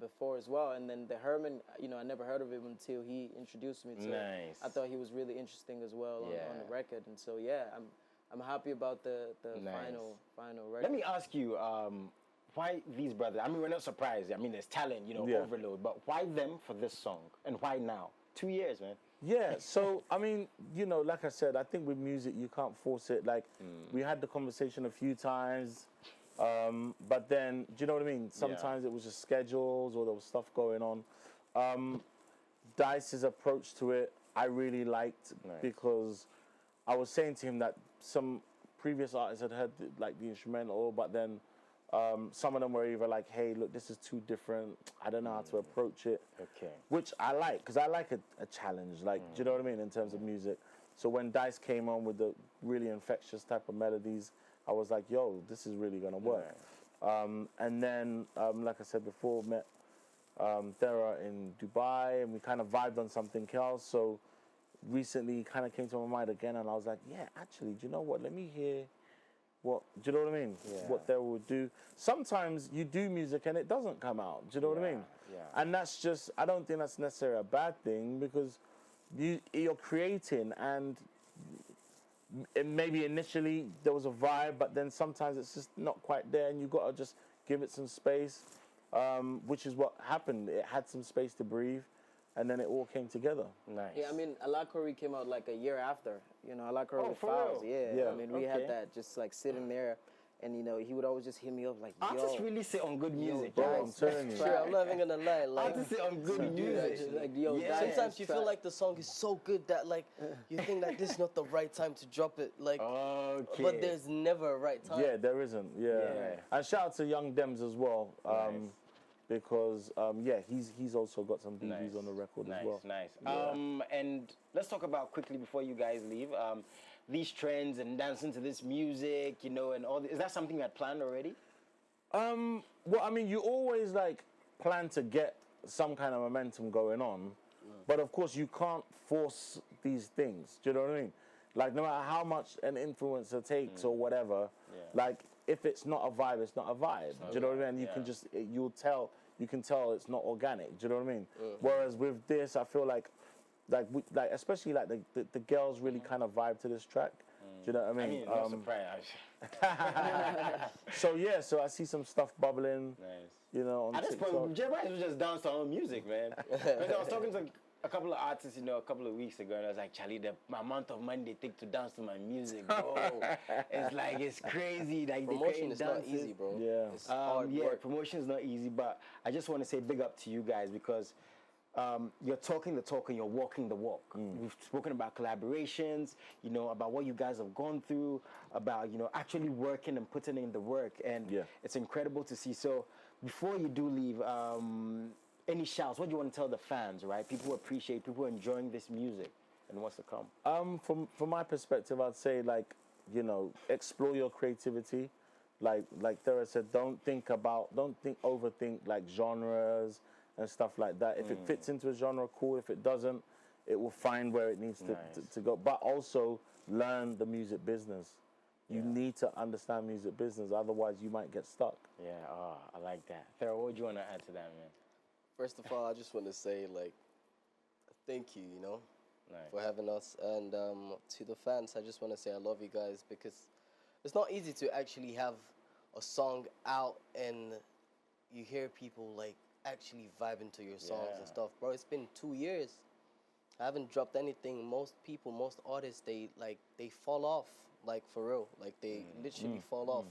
before as well, and then the Herman, you know, I never heard of him until he introduced me to it. Nice. I thought he was really interesting as well on Yeah. the record, and so yeah, I'm happy about the Nice. final record. Let me ask you, why these brothers? I mean, we're not surprised. I mean, there's talent, you know, Yeah. overload. But why them for this song? And why now? 2 years, man. Yeah, so I mean, you know, like I said, I think with music you can't force it. Like we had the conversation a few times, but then do you know what I mean? Sometimes it was just schedules or there was stuff going on. Dice's approach to it, I really liked Nice. because I was saying to him that some previous artists had heard like the instrumental, but then some of them were either like, hey, look, this is too different. I don't know how to approach it. Okay. Which I like, because I like a challenge. Like, do you know what I mean, in terms of music? So when Dice came on with the really infectious type of melodies, I was like, yo, this is really going to work. And then, like I said before, met Thera in Dubai, and we kind of vibed on something else. So recently kind of came to my mind again, and I was like, yeah, actually, do you know what? Let me hear what, do you know what I mean? Yeah. What Thera would do. Sometimes you do music and it doesn't come out. Do you know what I mean? Yeah. And that's just, I don't think that's necessarily a bad thing, because you're creating, and maybe initially there was a vibe, but then sometimes it's just not quite there, and you've got to just give it some space, which is what happened. It had some space to breathe, and then it all came together. Nice. Yeah, I mean, Alakori came out like a year after, you know, Alakori Oh, with for Files. real? Yeah, Yeah. I mean, we Okay. had that just like sitting there, and you know, he would always just hit me up like, yo, Artists really sit on good music. bro, yo. I'm telling you. Sure, I'm not even gonna lie. Like Artists sit on good do that music. shit. like, yo, Yeah. Dice sometimes you feel track. like the song is so good that like you think that this is not the right time to drop it. Like, Okay. but there's never a right time. Yeah, there isn't. Yeah. Yeah. And shout out to Young Dems as well, Nice. because yeah, he's also got some DVs on the record Nice, as well. nice. Yeah. And let's talk about quickly before you guys leave. these trends and dancing to this music, you know, and all is that something you had planned already? Well, I mean, you always like plan to get some kind of momentum going on, but of course you can't force these things. Do you know what I mean? Like no matter how much an influencer takes or whatever, like if it's not a vibe, it's not a vibe. Do you know what I mean? You can just you can tell it's not organic. Do you know what I mean? Whereas with this, I feel like especially like the girls really kind of vibe to this track. Do you know what I mean? No surprise. So I see some stuff bubbling. Nice. You know, on At this TikTok. point, Jeremiah was just dance to our own music, man. Because I was talking to a couple of artists, you know, a couple of weeks ago, and I was like, Charlie, the amount of money they take to dance to my music, bro. It's like, it's crazy. Like, Promotion is not easy, bro. Yeah. It's hard work. promotion is not easy, but I just want to say big up to you guys because you're talking the talk and you're walking the walk. We've spoken about collaborations, you know, about what you guys have gone through, about, you know, actually working and putting in the work, and it's incredible to see. So before you do leave, any shouts? What do you want to tell the fans, right? People appreciate, people enjoying this music and what's to come. From my perspective, I'd say like, you know, explore your creativity. Like Thera said, don't overthink like genres and stuff like that. If it fits into a genre, cool. If it doesn't, it will find where it needs to go. But also learn the music business. You need to understand music business, otherwise you might get stuck. Yeah, I like that. Thera, what would you want to add to that, man? First of all, I just want to say, like, thank you, you know, for having us. And to the fans, I just want to say I love you guys because it's not easy to actually have a song out and you hear people, like, actually vibing to your songs and stuff. Bro, it's been 2 years. I haven't dropped anything. Most artists, they fall off, like, for real. Like, they literally fall off.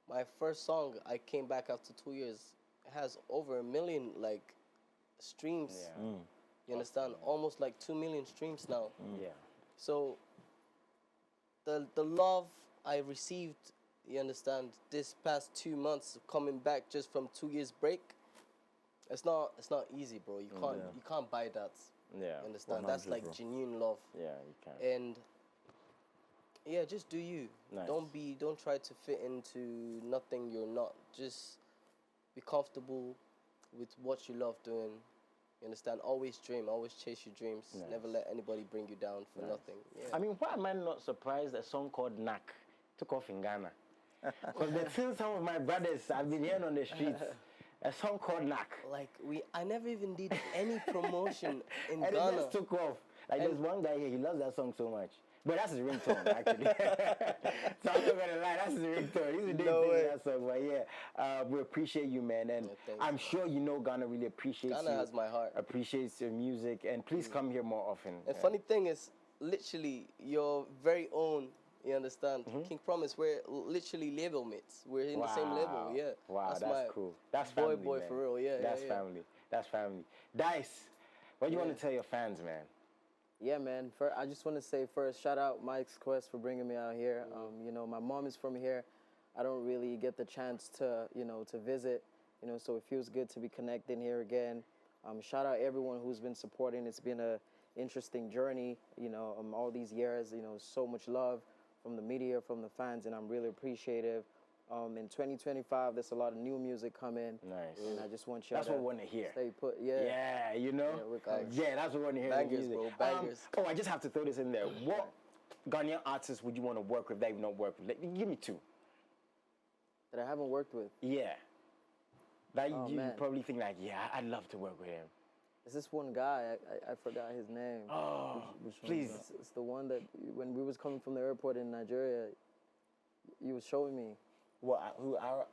My first song, I came back after 2 years. Has over 1 million like streams. You understand? Almost like 2 million streams now. Yeah. So the love I received, you understand, this past 2 months coming back just from 2 years break, it's not easy, bro. You can't buy that. Yeah. You understand? 100, That's like bro. genuine love. Yeah, you can. And yeah, just do you. Nice. Don't try to fit into nothing you're not. Just be comfortable with what you love doing. You understand? Always dream. Always chase your dreams. Nice. Never let anybody bring you down for nothing. Yeah. I mean, why am I not surprised a song called Knack took off in Ghana? Because since some of my brothers I've been hearing on the streets, a song called Knack. Like I never even did any promotion in And Ghana. it just took off. Like there's one guy here, he loves that song so much. But that's his ringtone, actually. So I'm not gonna lie, that's his ringtone. He's a big thing that song, but yeah, we appreciate you, man, and I'm sure you know Ghana really appreciates you. Ghana has my heart. Appreciates your music, and please come here more often. And funny thing is, literally your very own. You understand? King Promise, we're literally label mates. We're in the same label, yeah. Wow, that's my cool. That's family, boy man. for real, yeah. That's yeah. family. That's family. Dice, what do you want to tell your fans, man? Yeah, man. I just want to say first, shout out MYX Quest for bringing me out here. You know, my mom is from here. I don't really get the chance to, you know, to visit. You know, so it feels good to be connecting here again. Shout out everyone who's been supporting. It's been a interesting journey. You know, all these years. You know, so much love from the media, from the fans, and I'm really appreciative. In 2025, there's a lot of new music coming. Nice. And I just want you That's what we want to hear. stay put. Yeah. Yeah, you know? Yeah, that's what we want to hear. Bangers, the music. bro, bangers. Oh, I just have to throw this in there. What Ghanaian artists would you want to work with that you've not worked with? Like, give me two. That I haven't worked with. Yeah. That you man. probably think like, yeah, I'd love to work with him. There's this one guy, I forgot his name. Oh, Which one please. is it? It's the one that when we was coming from the airport in Nigeria, you was showing me. What? Who? Ara?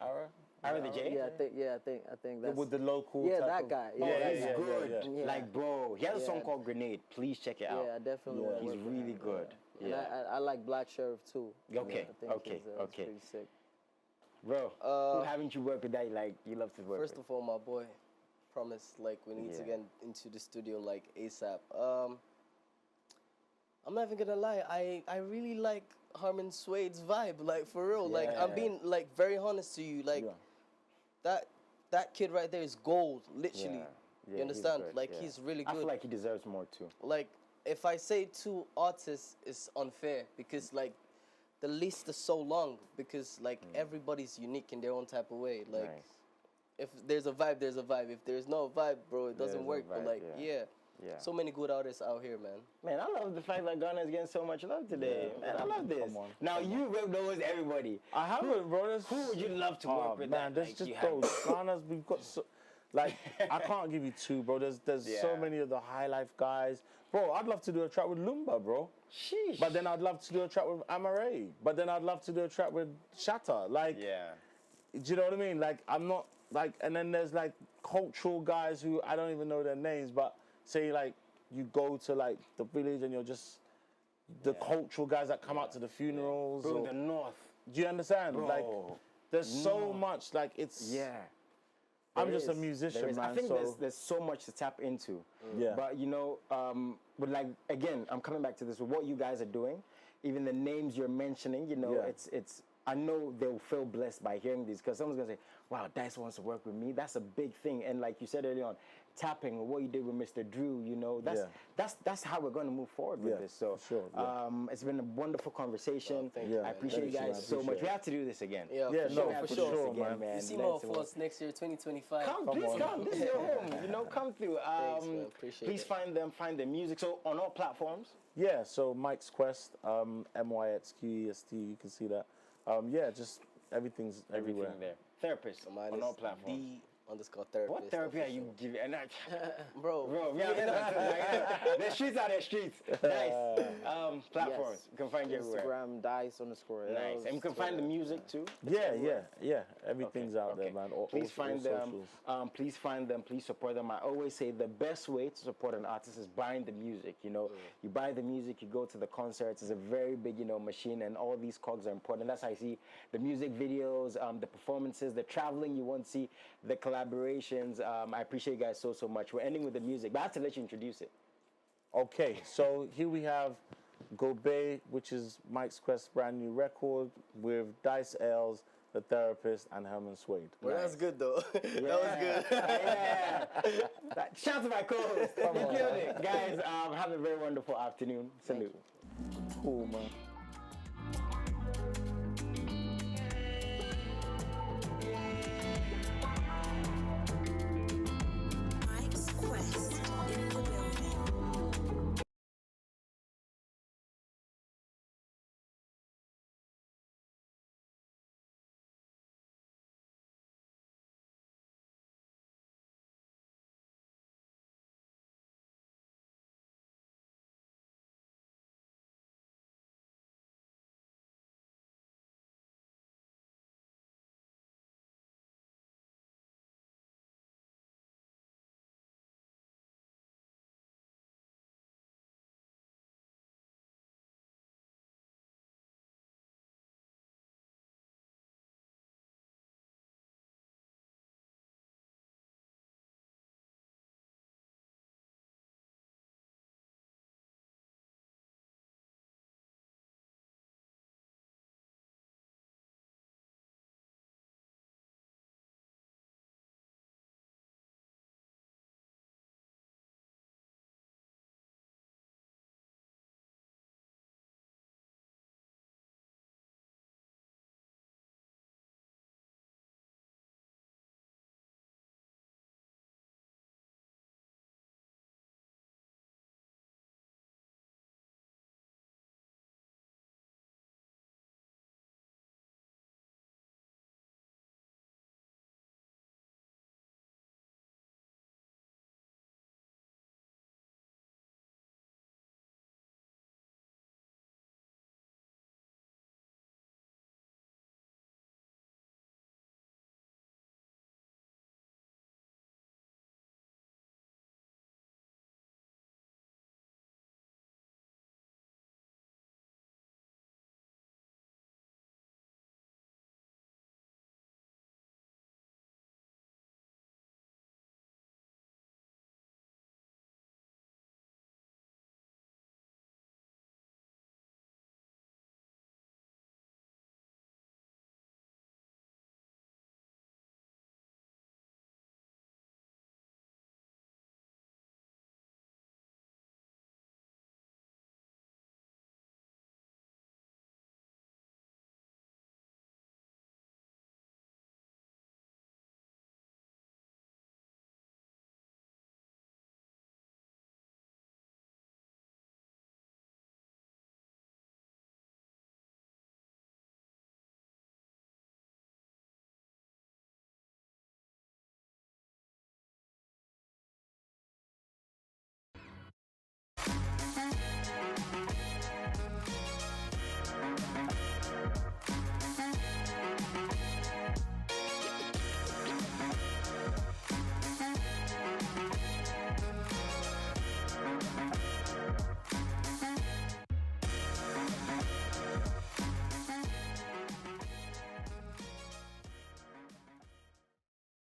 Ara the J? Yeah, I think that's. With the local. Yeah, type that of- guy. Oh, Yeah, he's yeah, good. yeah. Yeah. Like, bro, he has a song Yeah. called Grenade. Please check it out. Yeah, I definitely want to He's work with really him. good. And Yeah. I like Black Sheriff too. Okay, I think okay, he's okay. pretty sick. Bro, who haven't you worked with that you love to work First with? of all, my boy, Promise, like we need to Yeah. get into the studio like ASAP. I'm not even gonna lie, I really like Harmon Suade's vibe, like for real. Like I'm Yeah. being like very honest to you, like that kid right there is gold, literally. Yeah, You he's understand? good, Like yeah. he's really I good. feel like he deserves more too. Like if I say 2 artists, it's unfair because like the list is so long because like everybody's unique in their own type of way. Like Nice. if there's a vibe, there's a vibe. If there's no vibe, bro, it doesn't There's a work. But vibe, like, yeah. Yeah. so many good artists out here, man. Man, I love the fact that Ghana is getting so much love today. Man, I love this. Come on, Now you rubbed those everybody. I haven't, bro. Who would you love to work with? Man, that, there's like, just you have? those Ghana's. We've got so, like, I can't give you 2, bro. There's so Yeah. many of the high life guys, bro. I'd love to do a track with Lumba, bro. Sheesh. But then I'd love to do a track with Amare. But then I'd love to do a track with Shatta. Like, yeah. do you know what I mean? Like, I'm not like, and then there's like cultural guys who I don't even know their names, but say like you go to like the village and you're just the cultural guys that come out to the funerals. Bro, or- the North. do you understand? Bro. Like, there's so much. Like, it's. Yeah. I'm There just a is. musician, There is. man. I think so there's so much to tap into. Yeah. But you know, but like again, I'm coming back to this with what you guys are doing, even the names you're mentioning. You know, Yeah. it's. I know they'll feel blessed by hearing these because someone's gonna say, "Wow, Dice wants to work with me." That's a big thing. And like you said earlier on, tapping or what you did with Mr. Drew. You know, that's how we're going to move forward with Yeah, this. So, for sure, yeah. It's been a wonderful conversation. thank you, I man. appreciate you Thank you, guys man. so much. Appreciate We it. have to do this again. Yeah, Yeah, for no, sure, We have for to do sure. this sure, again, man. You see Let's more work. of us next year, 2025. Come, Come please on. come. This is your home. You know, come through. man. Appreciate Please it. find their music. So on all platforms. Yeah, so MYX Quest, MYXQEST, you can see that. Yeah, just everything's everywhere. Everything there. Therapist Mine on is all platforms. D_therapist. What therapy are you official. giving? And Bro, bro, yeah, the streets are the streets. Nice. Platforms. Yes. You can find you everywhere. Instagram Dice_Ls. Nice. And you can find the music too. Yeah. Everything's out there, Okay. man. All Please find them. socials. Please find them. Please support them. I always say the best way to support an artist is buying the music. You know, you buy the music, you go to the concerts. It's a very big, machine, and all these cogs are important. That's how I see the music videos, the performances, the traveling you want to see, the collaborations. I appreciate you guys so much. We're ending with the music, but I have to let you introduce it. Okay, so here we have Gobe, which is MYX Quest's brand new record with Dice Ailes, The Therapist, and Herman Suede. well, that's good though. That was good. Yeah. Shout out to my co-host. You killed it. Guys, have a very wonderful afternoon. Salute. Cool, man.